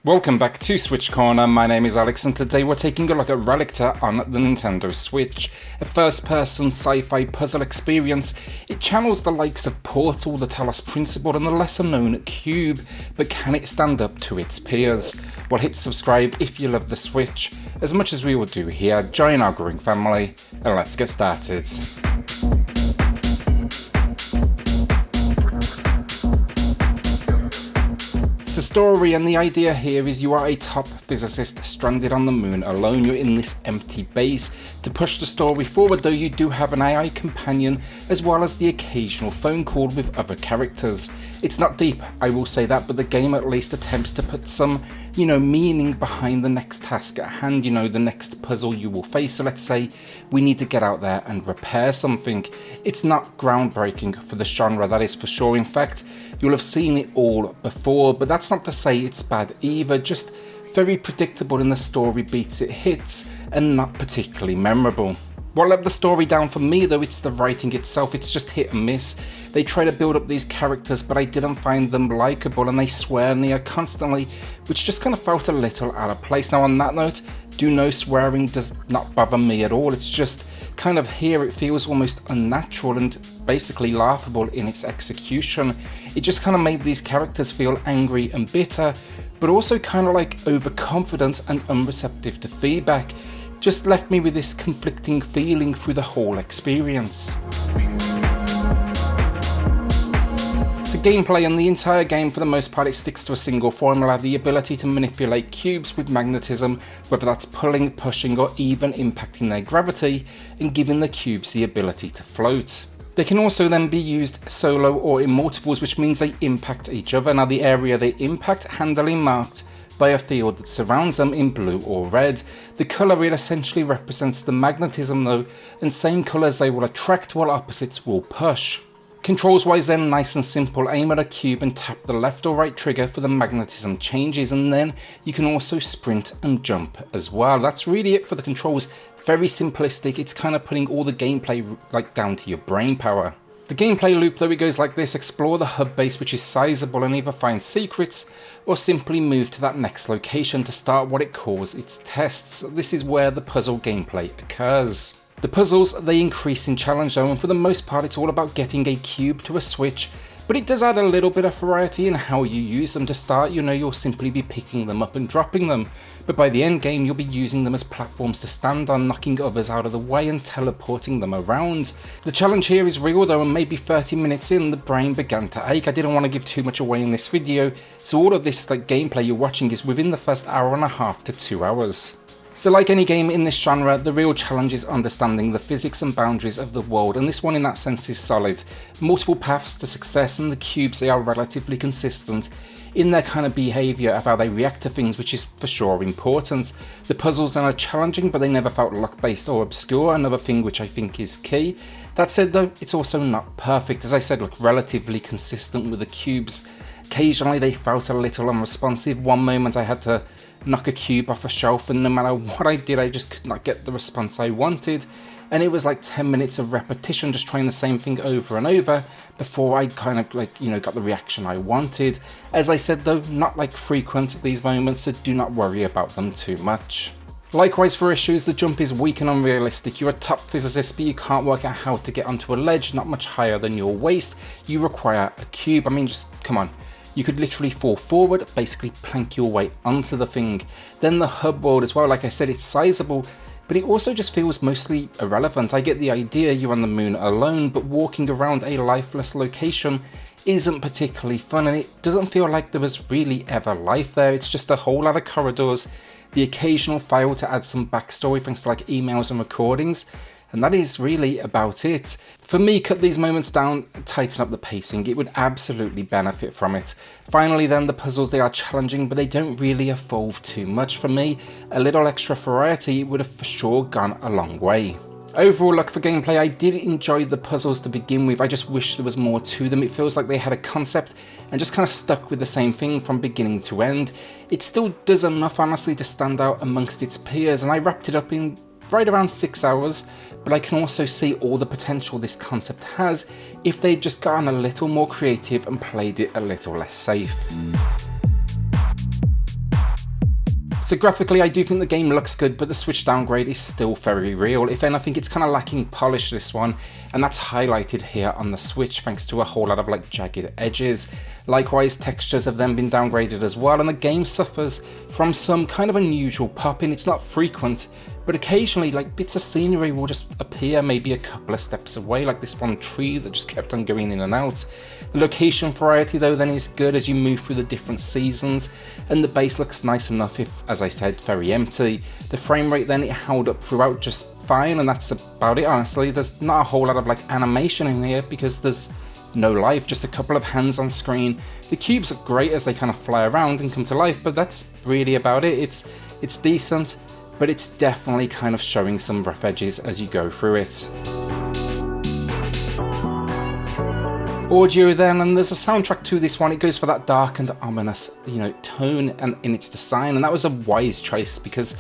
Welcome back to SwitchCorner. My name is Alex and today we're taking a look at Relicta on the Nintendo Switch. A first-person sci-fi puzzle experience. It channels the likes of Portal, the Talos Principle and the lesser-known Cube, but can it stand up to its peers? Well, hit subscribe if you love the Switch, as much as we will do here. Join our growing family and let's get started. The story, and the idea here is you are a top physicist stranded on the moon alone. You're in this empty base. To push the story forward though, you do have an AI companion as well as the occasional phone call with other characters. It's not deep, I will say that, but the game at least attempts to put some, meaning behind the next task at hand, the next puzzle you will face. So let's say we need to get out there and repair something. It's not groundbreaking for the genre, that is for sure. In fact, you'll have seen it all before, but that's not to say it's bad either, just very predictable in the story beats it hits and not particularly memorable. What let the story down for me though, it's the writing itself. It's just hit and miss. They try to build up these characters, but I didn't find them likeable and they swear near constantly, which just kind of felt a little out of place. Now on that note, do know swearing does not bother me at all. It's just kind of here it feels almost unnatural and basically laughable in its execution. It just kind of made these characters feel angry and bitter, but also kind of like overconfident and unreceptive to feedback. Just left me with this conflicting feeling through the whole experience. So gameplay, and the entire game for the most part it sticks to a single formula, the ability to manipulate cubes with magnetism, whether that's pulling, pushing or even impacting their gravity and giving the cubes the ability to float. They can also then be used solo or in multiples, which means they impact each other. Now the area they impact handily marked by a field that surrounds them in blue or red. The colour it essentially represents the magnetism though, and same colours they will attract while opposites will push. Controls wise then, nice and simple. Aim at a cube and tap the left or right trigger for the magnetism changes, and then you can also sprint and jump as well. That's really it for the controls. Very simplistic. It's kind of putting all the gameplay down to your brain power. The gameplay loop though, it goes like this: explore the hub base, which is sizable, and either find secrets or simply move to that next location to start what it calls its tests. This is where the puzzle gameplay occurs. The puzzles, they increase in challenge though, and for the most part it's all about getting a cube to a switch, but it does add a little bit of variety in how you use them. To start, you'll simply be picking them up and dropping them, but by the end game you'll be using them as platforms to stand on, knocking others out of the way and teleporting them around. The challenge here is real though, and maybe 30 minutes in the brain began to ache. I didn't want to give too much away in this video, so all of this gameplay you're watching is within the first hour and a half to 2 hours. So like any game in this genre, the real challenge is understanding the physics and boundaries of the world, and this one in that sense is solid. Multiple paths to success, and the cubes, they are relatively consistent in their kind of behaviour of how they react to things, which is for sure important. The puzzles are challenging, but they never felt luck-based or obscure, another thing which I think is key. That said though, it's also not perfect. As I said, relatively consistent with the cubes. Occasionally they felt a little unresponsive. One moment I had to knock a cube off a shelf, and no matter what I did I just could not get the response I wanted, and it was like 10 minutes of repetition just trying the same thing over and over before I kind of got the reaction I wanted. As I said though, not frequent these moments, so do not worry about them too much. Likewise for issues, the jump is weak and unrealistic. You're a top physicist but you can't work out how to get onto a ledge not much higher than your waist. You require a cube. I mean, just come on. You could literally fall forward, basically plank your way onto the thing. Then the hub world as well, like I said, it's sizable, but it also just feels mostly irrelevant. I get the idea you're on the moon alone, but walking around a lifeless location isn't particularly fun, and it doesn't feel like there was really ever life there. It's just a whole lot of corridors, the occasional file to add some backstory thanks to emails and recordings, and that is really about it. For me, cut these moments down, tighten up the pacing, it would absolutely benefit from it. Finally then, the puzzles, they are challenging, but they don't really evolve too much. For me, a little extra variety would have for sure gone a long way. Overall, look, for gameplay, I did enjoy the puzzles to begin with. I just wish there was more to them. It feels like they had a concept and just kind of stuck with the same thing from beginning to end. It still does enough, honestly, to stand out amongst its peers, and I wrapped it up in right around 6 hours, but I can also see all the potential this concept has if they'd just gotten a little more creative and played it a little less safe. So graphically, I do think the game looks good, but the Switch downgrade is still very real. If anything, it's kind of lacking polish, this one, and that's highlighted here on the Switch thanks to a whole lot of like jagged edges. Likewise, textures have then been downgraded as well, and the game suffers from some kind of unusual popping. It's not frequent, but occasionally like bits of scenery will just appear maybe a couple of steps away, like this one tree that just kept on going in and out. The location variety though then is good as you move through the different seasons, and the base looks nice enough if, as I said, very empty. The frame rate then, it held up throughout just fine, and that's about it honestly. There's not a whole lot of like animation in here because there's no life, just a couple of hands on screen. The cubes are great as they kind of fly around and come to life, but that's really about it. It's decent, but it's definitely kind of showing some rough edges as you go through it. Audio then, and there's a soundtrack to this one. It goes for that dark and ominous, tone and in its design, and that was a wise choice because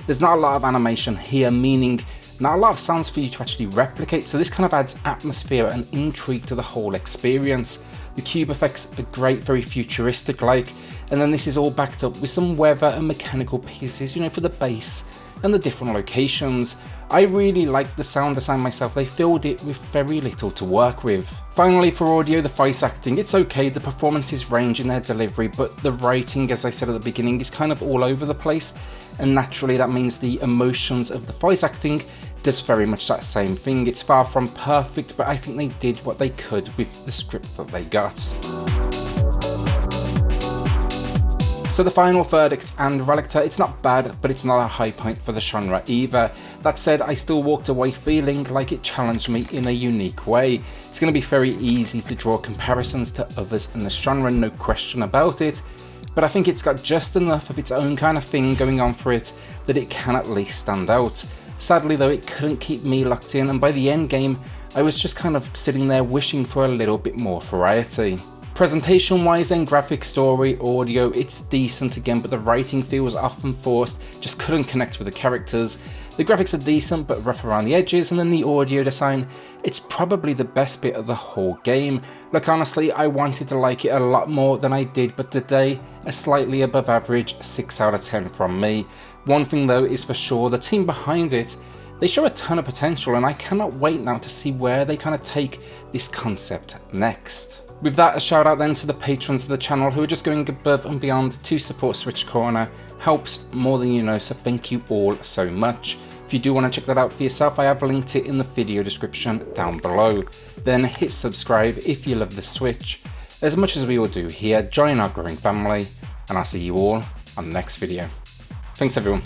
there's not a lot of animation here, meaning not a lot of sounds for you to actually replicate, so this kind of adds atmosphere and intrigue to the whole experience. The cube effects are great, very futuristic like, and then this is all backed up with some weather and mechanical pieces, for the base and the different locations. I really like the sound design myself. They filled it with very little to work with. Finally, for audio, the voice acting, it's okay, the performances range in their delivery, but the writing, as I said at the beginning, is kind of all over the place, and naturally that means the emotions of the voice acting does very much that same thing. It's far from perfect, but I think they did what they could with the script that they got. So the final verdict and Relicta, it's not bad, but it's not a high point for the genre either. That said, I still walked away feeling like it challenged me in a unique way. It's going to be very easy to draw comparisons to others in the genre, no question about it, but I think it's got just enough of its own kind of thing going on for it that it can at least stand out. Sadly though, it couldn't keep me locked in, and by the end game, I was just kind of sitting there wishing for a little bit more variety. Presentation wise then, graphic, story, audio, it's decent again, but the writing feels often forced, just couldn't connect with the characters. The graphics are decent but rough around the edges, and then the audio design, it's probably the best bit of the whole game. Look, honestly, I wanted to like it a lot more than I did, but today, a slightly above average 6 out of 10 from me. One thing though is for sure, the team behind it, they show a ton of potential, and I cannot wait now to see where they kind of take this concept next. With that, a shout out then to the patrons of the channel who are just going above and beyond to support SwitchCorner. Helps more than you know, so thank you all so much. If you do want to check that out for yourself, I have linked it in the video description down below. Then hit subscribe if you love the Switch. As much as we all do here, join our growing family, and I'll see you all on the next video. Thanks everyone.